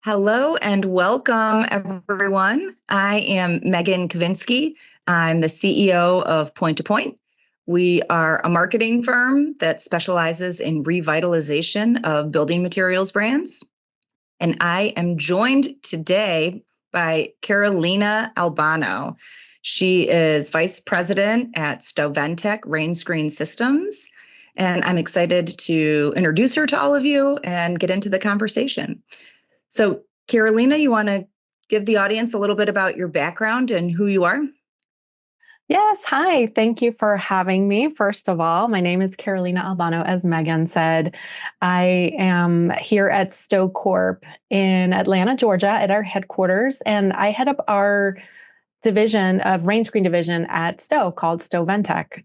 Hello and welcome, everyone. I am Megan Kavinsky. I'm the CEO of Point to Point. We are a marketing firm that specializes in revitalization of building materials brands. And I am joined today by Carolina Albano. She is Vice President at StoVentec Rainscreen Systems. And I'm excited to introduce her to all of you and get into the conversation. So, Carolina, you want to give the audience a little bit about your background and who you are? Yes. Hi. Thank you for having me. First of all, my name is Carolina Albano, as Megan said. I am here at Stow Corp in Atlanta, Georgia, at our headquarters, and I head up our division of Rainscreen division at Stow called StoVentec.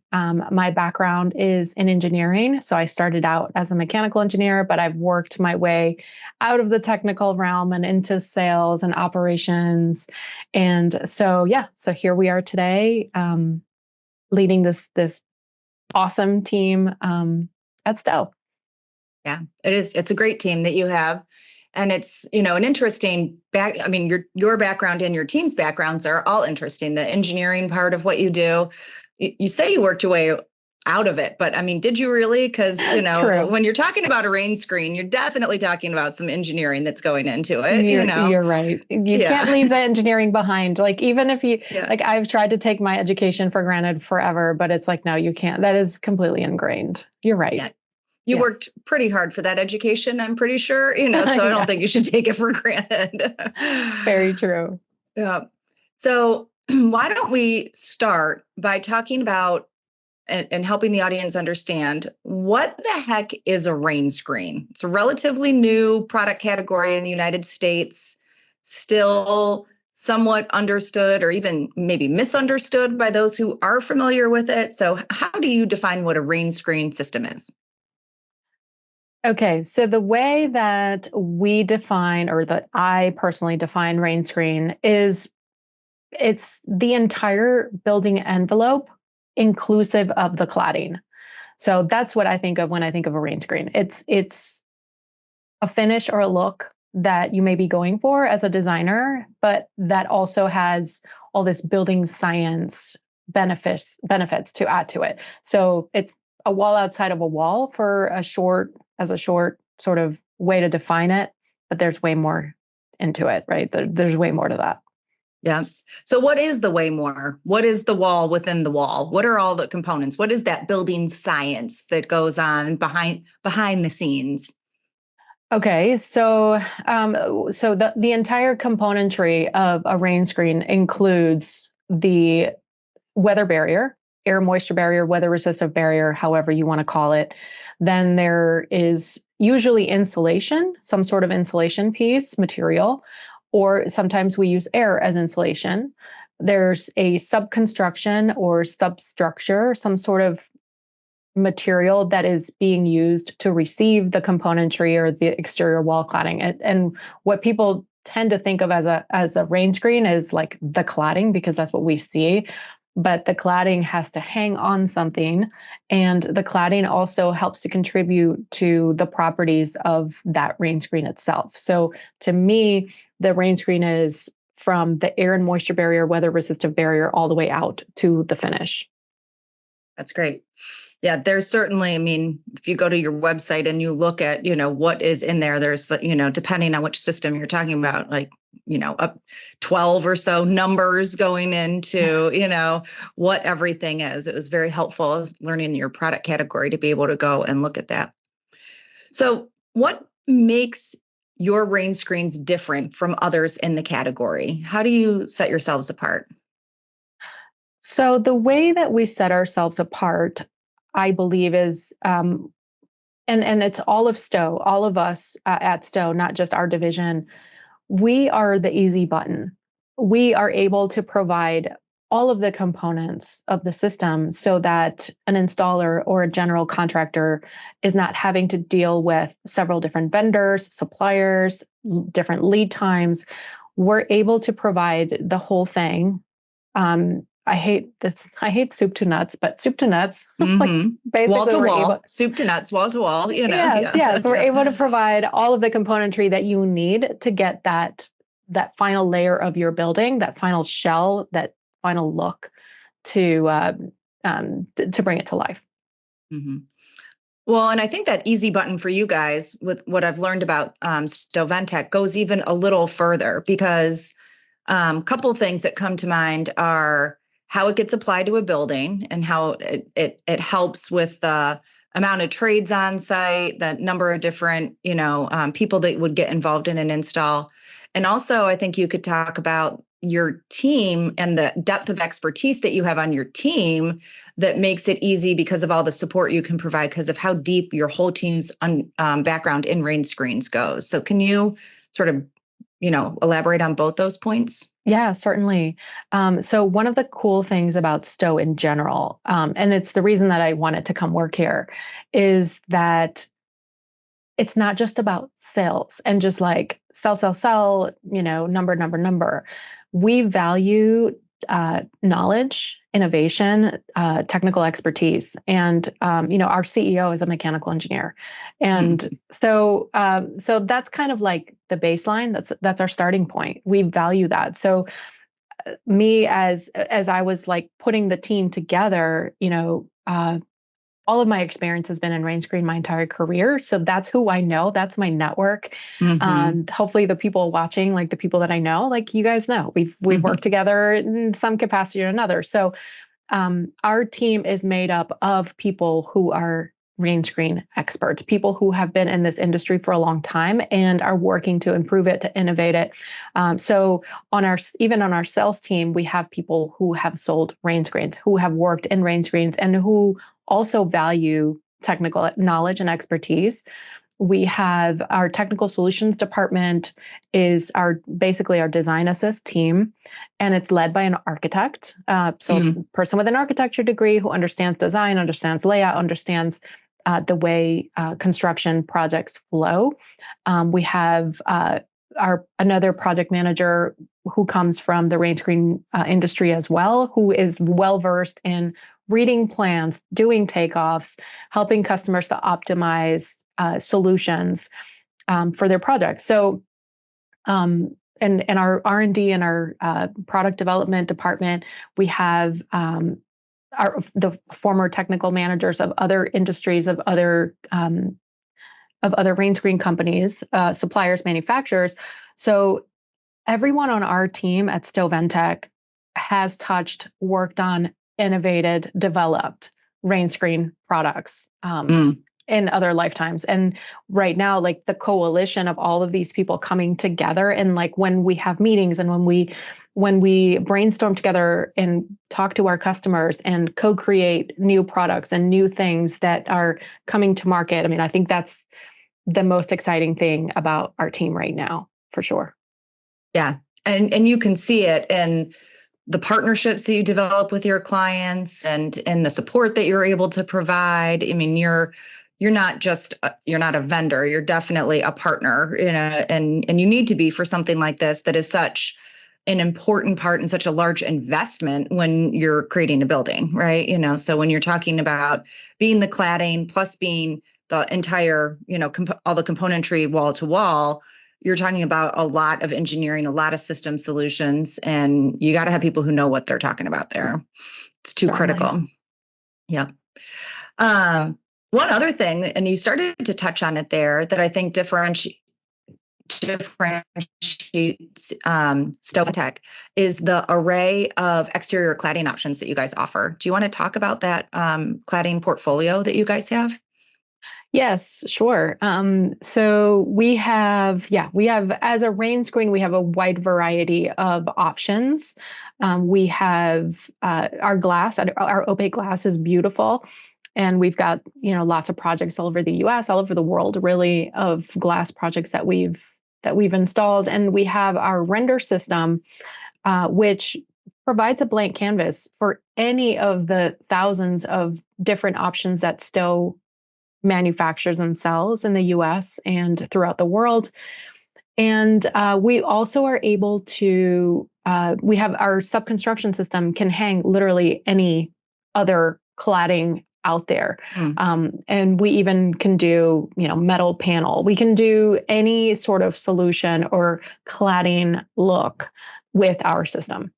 My background is in engineering. So I started out as a mechanical engineer, but I've worked my way out of the technical realm and into sales and operations. And so here we are today, leading this awesome team at Stow. Yeah, it is. It's a great team that you have. And it's, an interesting your background and your team's backgrounds are all interesting. The engineering part of what you do, you say you worked your way out of it, but did you really? Because, True. When you're talking about a rain screen, you're definitely talking about some engineering that's going into it. You're right. You can't leave the engineering behind. Like, even if you, I've tried to take my education for granted forever, but it's like, no, you can't. That is completely ingrained. You're right. Yeah. You worked pretty hard for that education, I'm pretty sure, so I don't think you should take it for granted. Very true. Yeah. So why don't we start by talking about and helping the audience understand what the heck is a rain screen? It's a relatively new product category in the United States, still somewhat understood or even maybe misunderstood by those who are familiar with it. So how do you define what a rain screen system is? Okay, so the way that we define, or that I personally define Rainscreen, is it's the entire building envelope, inclusive of the cladding. So that's what I think of when I think of a Rainscreen. It's a finish or a look that you may be going for as a designer, but that also has all this building science benefits to add to it. So it's a wall outside of a wall for a short sort of way to define it, but there's way more into it, right? There's way more to that. Yeah. So what is the way more? What is the wall within the wall? What are all the components? What is that building science that goes on behind the scenes? Okay, so the entire componentry of a rain screen includes the weather barrier, air moisture barrier, weather resistive barrier, however you want to call it. Then there is usually insulation, some sort of insulation piece, material, or sometimes we use air as insulation. There's a subconstruction or substructure, some sort of material that is being used to receive the componentry or the exterior wall cladding. And what people tend to think of as a rain screen is like the cladding, because that's what we see. But the cladding has to hang on something, and the cladding also helps to contribute to the properties of that rain screen itself. So to me, the rain screen is from the air and moisture barrier, weather resistive barrier, all the way out to the finish. That's great. Yeah, there's certainly, if you go to your website and you look at, what is in there, there's, depending on which system you're talking about, like, up 12 or so numbers going into, what everything is. It was very helpful learning your product category to be able to go and look at that. So what makes your rain screens different from others in the category? How do you set yourselves apart? So the way that we set ourselves apart, I believe, is, and it's all of Stow, all of us at Stow, not just our division. We are the easy button. We are able to provide all of the components of the system so that an installer or a general contractor is not having to deal with several different vendors, suppliers, different lead times. We're able to provide the whole thing I hate this. I hate soup to nuts, but soup to nuts, like Mm-hmm. basically Wall to we're wall, able. soup to nuts, wall to wall, Yes, yeah. yeah. So we're able to provide all of the componentry that you need to get that final layer of your building, that final shell, that final look to bring it to life. Mm-hmm. Well, and I think that easy button for you guys with what I've learned about StoVentec goes even a little further because a couple of things that come to mind are how it gets applied to a building and how it helps with the amount of trades on site, the number of different people that would get involved in an install, and also I think you could talk about your team and the depth of expertise that you have on your team that makes it easy because of all the support you can provide because of how deep your whole team's background in Rainscreens goes. So can you sort of elaborate on both those points? Yeah, certainly. So one of the cool things about Stowe in general, and it's the reason that I wanted to come work here, is that it's not just about sales and just like sell, number. We value knowledge, innovation, technical expertise, and our CEO is a mechanical engineer, and so that's kind of like the baseline. That's our starting point. We value that. So me as I was like putting the team together, all of my experience has been in Rainscreen my entire career. So that's who I know. That's my network. Mm-hmm. Hopefully the people watching, like the people that I know, like you guys know, we've worked together in some capacity or another. So our team is made up of people who are Rainscreen experts, people who have been in this industry for a long time and are working to improve it, to innovate it. So even on our sales team, we have people who have sold Rainscreens, who have worked in Rainscreens, and who also value technical knowledge and expertise. We have our technical solutions department is basically our design assist team, and it's led by an architect. So a person with an architecture degree who understands design, understands layout, understands the way construction projects flow. We have another project manager who comes from the Rainscreen industry as well, who is well versed in reading plans, doing takeoffs, helping customers to optimize solutions for their projects. So, and our R&D and our product development department, we have the former technical managers of other industries, of other Rainscreen companies, suppliers, manufacturers. So everyone on our team at StoVentec has touched, worked on, innovated, developed Rainscreen products in other lifetimes. And right now, like the coalition of all of these people coming together, and like when we have meetings and when we brainstorm together and talk to our customers and co-create new products and new things that are coming to market. I mean, I think that's the most exciting thing about our team right now, for sure. Yeah. And you can see it in the partnerships that you develop with your clients and the support that you're able to provide. I mean, you're not a vendor, you're definitely a partner, and you need to be for something like this that is such an important part and such a large investment when you're creating a building, right? So when you're talking about being the cladding plus being the entire, all the componentry wall to wall, you're talking about a lot of engineering, a lot of system solutions, and you got to have people who know what they're talking about there. It's too critical. Yeah. One other thing, and you started to touch on it there, that I think differentiates StoVentec is the array of exterior cladding options that you guys offer. Do you want to talk about that cladding portfolio that you guys have? Yes, sure. So we have, as a Rainscreen, we have a wide variety of options. We have our glass, our opaque glass is beautiful. And we've got, lots of projects all over the US, all over the world, really, of glass projects that we've installed. And we have our render system, which provides a blank canvas for any of the thousands of different options that Stowe manufactures and sells in the US and throughout the world. And we also are able to we have our sub-construction system can hang literally any other cladding out there. And we even can do, metal panel. We can do any sort of solution or cladding look with our system.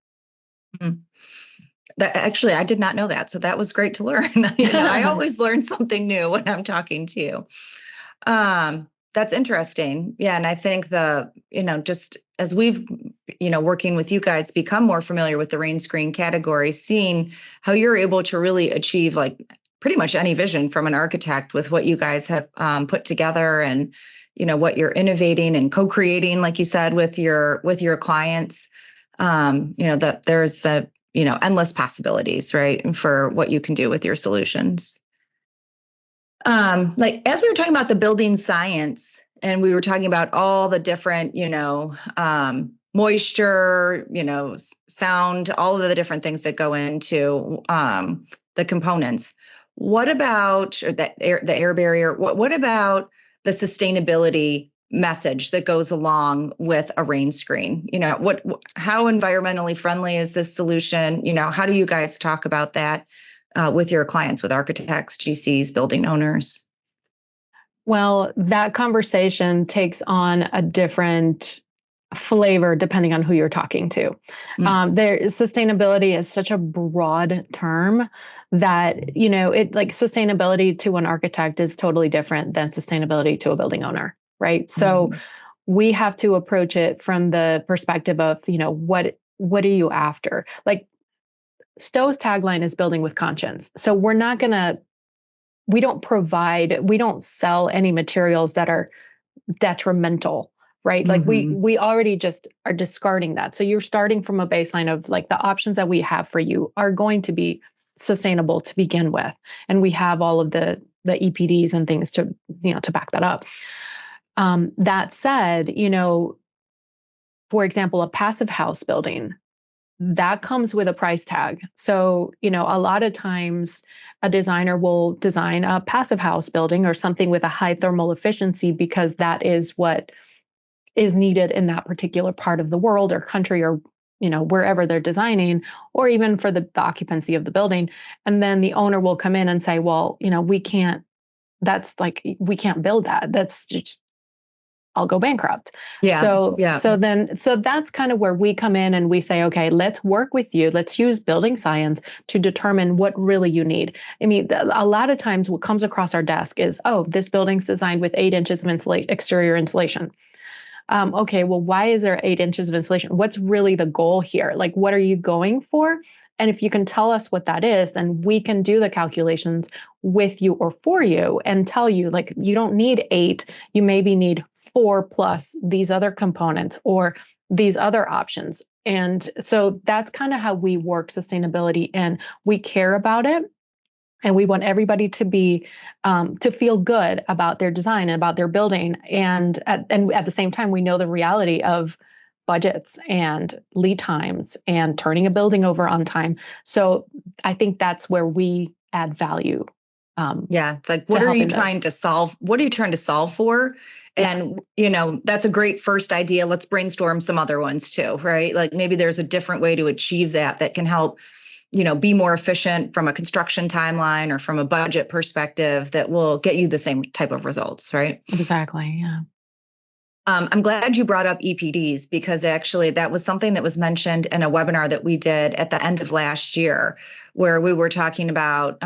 That actually, I did not know that. So that was great to learn. I always learn something new when I'm talking to you. That's interesting. Yeah. And I think just as we've, working with you guys, become more familiar with the Rainscreen category, seeing how you're able to really achieve like pretty much any vision from an architect with what you guys have put together and, what you're innovating and co-creating, like you said, with your clients, that there's endless possibilities, right, for what you can do with your solutions. Like as we were talking about the building science and we were talking about all the different, moisture, sound, all of the different things that go into the components. What about the air barrier? What about the sustainability message that goes along with a rain screen? How environmentally friendly is this solution? How do you guys talk about that with your clients, with architects, GCs, building owners? Well, that conversation takes on a different flavor depending on who you're talking to. Sustainability is such a broad term that, sustainability to an architect is totally different than sustainability to a building owner, right? So we have to approach it from the perspective of, what are you after? Like Stowe's tagline is building with conscience. So we don't sell any materials that are detrimental, right? Like we already just are discarding that. So you're starting from a baseline of like the options that we have for you are going to be sustainable to begin with. And we have all of the EPDs and things to back that up. That said, for example, a passive house building, that comes with a price tag. So, a lot of times a designer will design a passive house building or something with a high thermal efficiency because that is what is needed in that particular part of the world or country or, wherever they're designing, or even for the occupancy of the building. And then the owner will come in and say, well, we can't build that. That's just, I'll go bankrupt. Yeah. So that's kind of where we come in and we say, okay, let's work with you. Let's use building science to determine what really you need. I mean, a lot of times what comes across our desk is, oh, this building's designed with 8 inches of exterior insulation. Okay, well, why is there 8 inches of insulation? What's really the goal here? Like, what are you going for? And if you can tell us what that is, then we can do the calculations with you or for you and tell you, like, you don't need 8, you maybe need 4 plus these other components or these other options. And so that's kind of how we work sustainability, and we care about it. And we want everybody to be to feel good about their design and about their building. And at the same time, we know the reality of budgets and lead times and turning a building over on time. So I think that's where we add value. It's like, what are you trying to solve? What are you trying to solve for? And, that's a great first idea. Let's brainstorm some other ones too, right? Like maybe there's a different way to achieve that can help, be more efficient from a construction timeline or from a budget perspective that will get you the same type of results, right? Exactly. Yeah. I'm glad you brought up EPDs because actually that was something that was mentioned in a webinar that we did at the end of last year, where we were talking about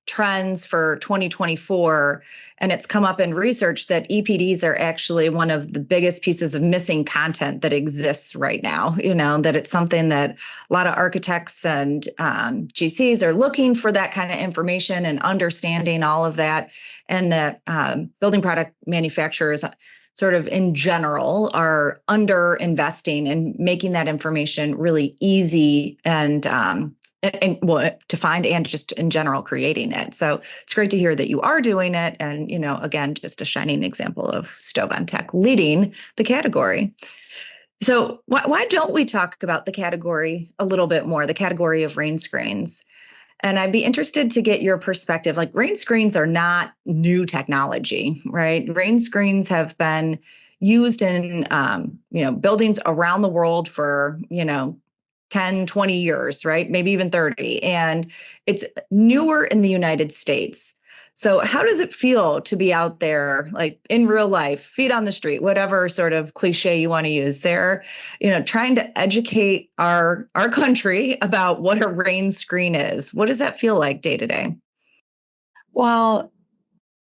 trends for 2024. And it's come up in research that EPDs are actually one of the biggest pieces of missing content that exists right now. That it's something that a lot of architects and GCs are looking for, that kind of information and understanding all of that. And that building product manufacturers sort of in general are under investing and making that information really easy and to find, and just in general creating it. So it's great to hear that you are doing it. And, again, just a shining example of StoVentec leading the category. So why don't we talk about the category a little bit more, the category of rain screens? And I'd be interested to get your perspective. Like rain screens are not new technology, right? Rain screens have been used in, buildings around the world for, 10, 20 years, right? Maybe even 30. And it's newer in the United States. So how does it feel to be out there, like in real life, feet on the street, whatever sort of cliche you want to use there, trying to educate our country about what a rain screen is? What does that feel like day to day? Well,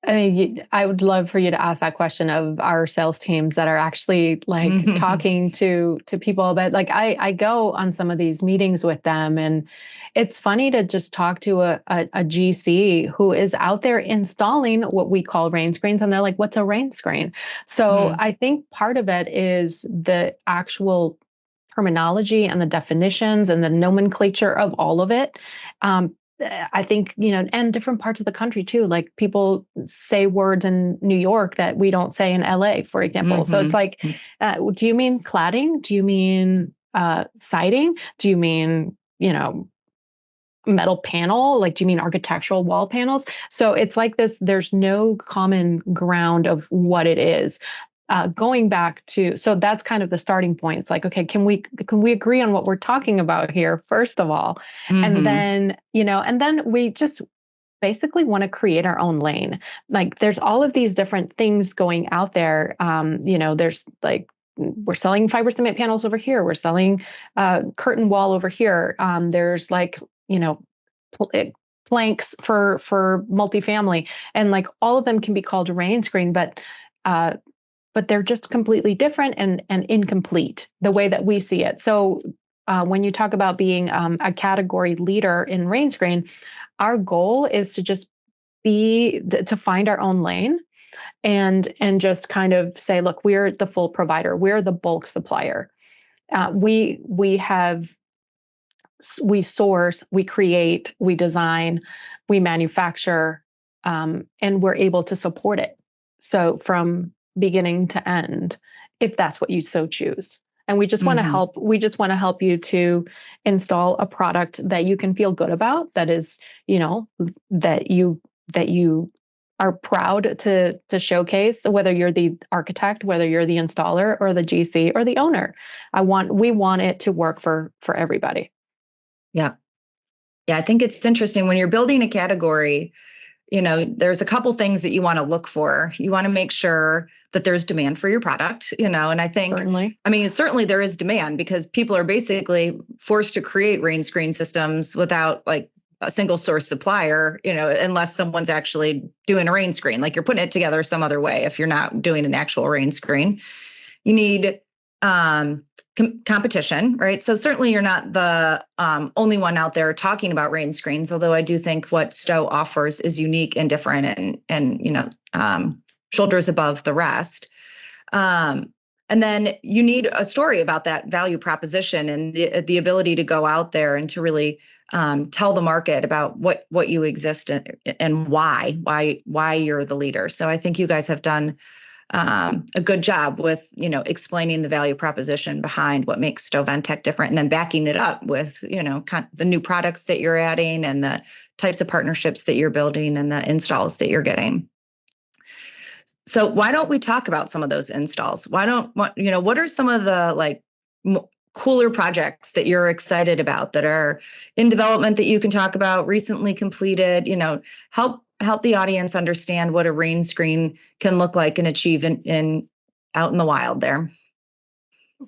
I mean, I would love for you to ask that question of our sales teams that are actually like talking to people. But like I go on some of these meetings with them, and it's funny to just talk to a GC who is out there installing what we call rain screens, and they're like, "What's a rain screen?" So I think part of it is the actual terminology and the definitions and the nomenclature of all of it. I think, and different parts of the country too. Like people say words in New York that we don't say in LA, for example. So it's like, do you mean cladding? Do you mean siding? Do you mean, metal panel? Like, do you mean architectural wall panels? So it's like this, there's no common ground of what it is. Going back to, so that's kind of the starting point. It's like, okay, can we agree on what we're talking about here, first of all? And then, and then we just basically want to create our own lane. Like there's all of these different things going out there. There's like, we're selling fiber cement panels over here. We're selling curtain wall over here. There's like, planks for multifamily, and like all of them can be called a rain screen, but they're just completely different and incomplete the way that we see it. So when you talk about being a category leader in rain screen, our goal is to just to find our own lane and just kind of say, look, we're the full provider. We're the bulk supplier. We source, we create, we design, we manufacture, and we're able to support it. So from beginning to end, if that's what you so choose. And we just want to help. We just want to help you to install a product that you can feel good about. That is, that you are proud to showcase. Whether you're the architect, whether you're the installer, or the GC, or the owner, we want it to work for everybody. Yeah, I think it's interesting when you're building a category. There's a couple things that you want to look for. You want to make sure that there's demand for your product, and I think, certainly there is demand because people are basically forced to create rain screen systems without like a single source supplier, unless someone's actually doing a rain screen, like you're putting it together some other way. If you're not doing an actual rain screen, you need competition, right? So certainly you're not the only one out there talking about rain screens, although I do think what Sto offers is unique and different and shoulders above the rest. And then you need a story about that value proposition and the ability to go out there and to really tell the market about what you exist in and why you're the leader. So I think you guys have done a good job with, explaining the value proposition behind what makes StoVentec different, and then backing it up with, the new products that you're adding and the types of partnerships that you're building and the installs that you're getting. So why don't we talk about some of those installs? What are some of the cooler projects that you're excited about that are in development that you can talk about, recently completed, help the audience understand what a rain screen can look like and achieve in out in the wild there.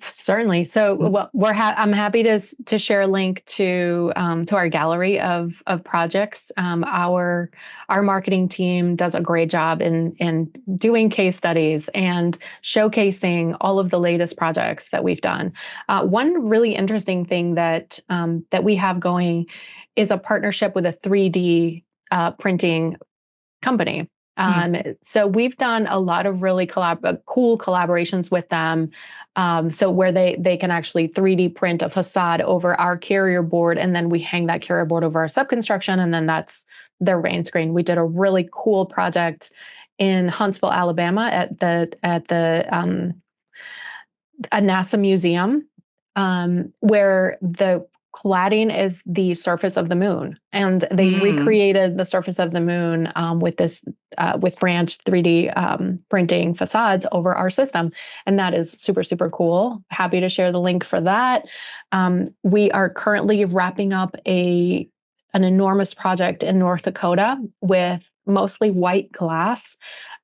Certainly. So, I'm happy to share a link to our gallery of projects. Our marketing team does a great job in doing case studies and showcasing all of the latest projects that we've done. One really interesting thing that we have going is a partnership with a 3D printing company. So we've done a lot of really cool collaborations with them. So where they can actually 3D print a facade over our carrier board, and then we hang that carrier board over our subconstruction, and then that's their rain screen. We did a really cool project in Huntsville, Alabama, at a NASA museum, where the cladding is the surface of the moon, and they recreated the surface of the moon with branch 3D printing facades over our system, and that is super, super cool. Happy to share the link for that. We are currently wrapping up an enormous project in North Dakota with mostly white glass.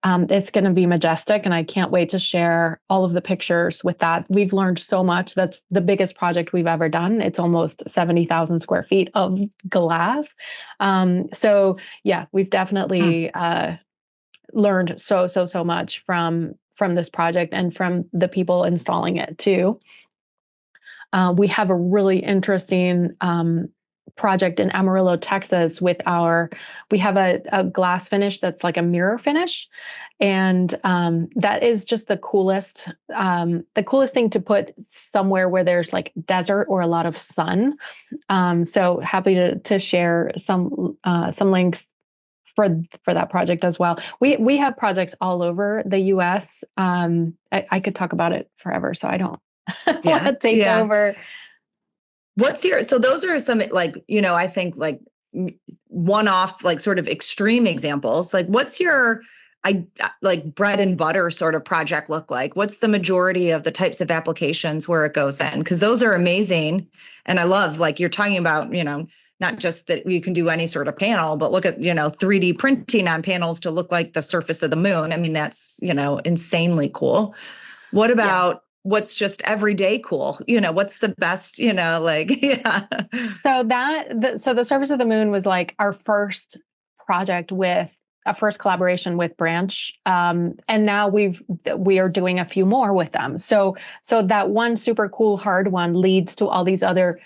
It's going to be majestic, and I can't wait to share all of the pictures with that. We've learned so much. That's the biggest project we've ever done. It's almost 70,000 square feet of glass. So yeah, we've definitely learned so much from this project and from the people installing it too. We have a really interesting project in Amarillo, Texas we have a glass finish that's like a mirror finish. And that is just the coolest thing to put somewhere where there's like desert or a lot of sun. So happy to share some links for that project as well. We have projects all over the US. I could talk about it forever, so I don't want to take over. So those are some, like, I think like one-off, like sort of extreme examples. Like what's your, like bread and butter sort of project look like? What's the majority of the types of applications where it goes in? Because those are amazing. And I love, like, you're talking about, not just that you can do any sort of panel, but look at, 3D printing on panels to look like the surface of the moon. I mean, that's, insanely cool. What about what's just everyday cool? What's the best, So the surface of the moon was like our first project with a first collaboration with Branch. And now we are doing a few more with them. So that one super cool hard one leads to all these other,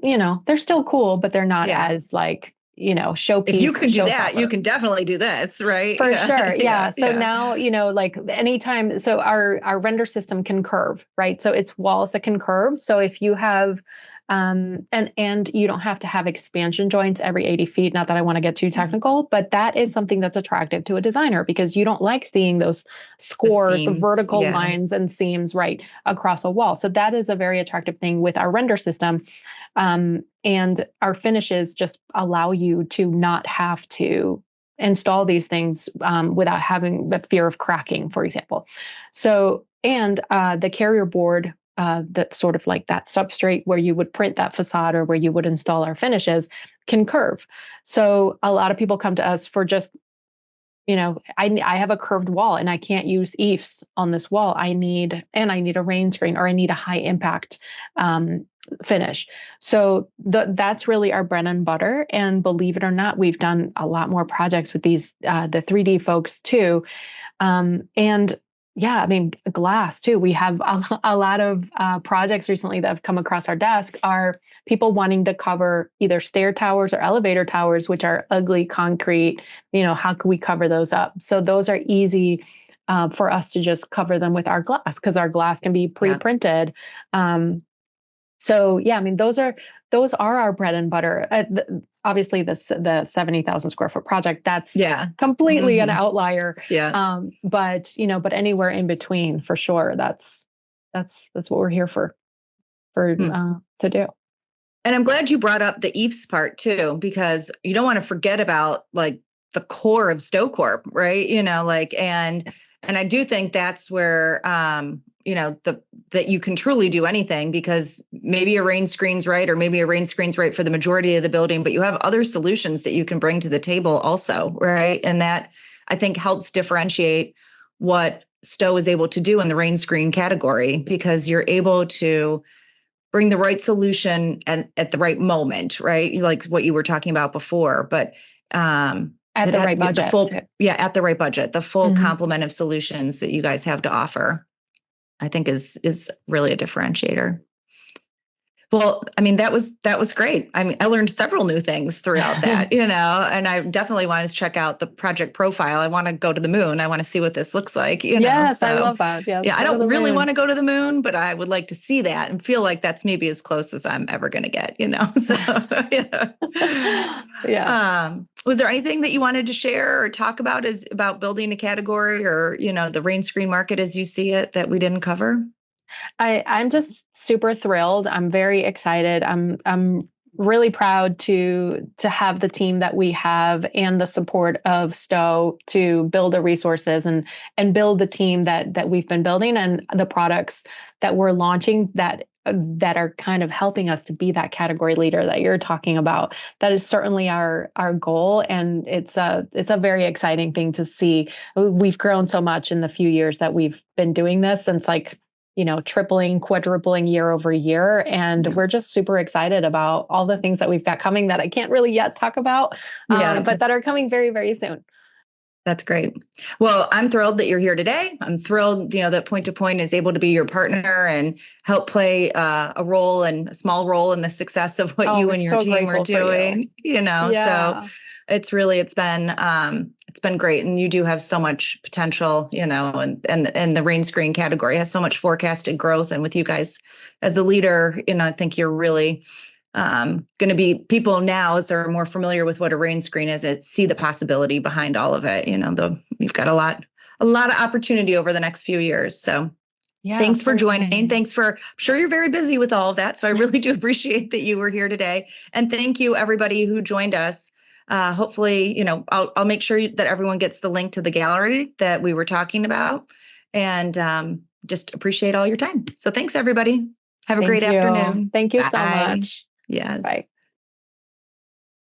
they're still cool, but they're not as like, showpiece. If you can do that, you can definitely do this, right? For sure. Yeah. So now, like anytime, so our render system can curve, right? So it's walls that can curve. So if you have, and you don't have to have expansion joints every 80 feet. Not that I want to get too technical, but that is something that's attractive to a designer because you don't like seeing those scores, vertical lines and seams right across a wall. So that is a very attractive thing with our render system. And our finishes just allow you to not have to install these things without having the fear of cracking, for example. So, and the carrier board, that's sort of like that substrate where you would print that facade or where you would install our finishes can curve. So a lot of people come to us for just, I have a curved wall and I can't use EIFS on this wall. I need a rain screen or I need a high impact finish. So that's really our bread and butter. And believe it or not, we've done a lot more projects with these, the 3D folks too. And yeah, I mean, glass too. We have a lot of projects recently that have come across our desk are people wanting to cover either stair towers or elevator towers, which are ugly concrete. How can we cover those up? So those are easy for us to just cover them with our glass because our glass can be pre-printed. So yeah, I mean, those are our bread and butter. Obviously, the 70,000 square foot project, that's completely an outlier. Yeah. But anywhere in between, for sure, that's what we're here for to do. And I'm glad you brought up the EIFS part too, because you don't want to forget about like the core of StoCorp, right? And I do think that's where that you can truly do anything because maybe a rain screen's right, or maybe a rain screen's right for the majority of the building, but you have other solutions that you can bring to the table also, right? And that I think helps differentiate what Sto is able to do in the rain screen category because you're able to bring the right solution at the right moment, right? Like what you were talking about before, but at the right budget. At the right budget, the full complement of solutions that you guys have to offer, I think is really a differentiator. Well, I mean, that was great. I mean, I learned several new things throughout that, and I definitely wanted to check out the project profile. I want to go to the moon. I want to see what this looks like, Yes, So, I love that. Yeah, I don't really want to go to the moon, but I would like to see that and feel like that's maybe as close as I'm ever going to get, So, yeah. Was there anything that you wanted to share or talk about about building a category or, the rain screen market as you see it that we didn't cover? I'm just super thrilled. I'm very excited. I'm really proud to have the team that we have and the support of Sto to build the resources and build the team that we've been building and the products that we're launching that are kind of helping us to be that category leader that you're talking about. That is certainly our goal, and it's a very exciting thing to see. We've grown so much in the few years that we've been doing this, and it's like, tripling, quadrupling year over year. And we're just super excited about all the things that we've got coming that I can't really yet talk about, but that are coming very, very soon. That's great. Well, I'm thrilled that you're here today. I'm thrilled, that Point to Point is able to be your partner and help play a role and a small role in the success of what you and your team are doing. So it's been great, and you do have so much potential, and the Rainscreen category has so much forecasted growth. And with you guys as a leader, I think you're really going to be people now, as they're more familiar with what a rain screen is, see the possibility behind all of it. We've got a lot of opportunity over the next few years. So thanks for joining. I'm sure you're very busy with all of that. So I really do appreciate that you were here today. And thank you, everybody who joined us. Hopefully, I'll make sure that everyone gets the link to the gallery that we were talking about, and just appreciate all your time. So thanks, everybody. Have a great afternoon. Thank you so much. Yes. Bye.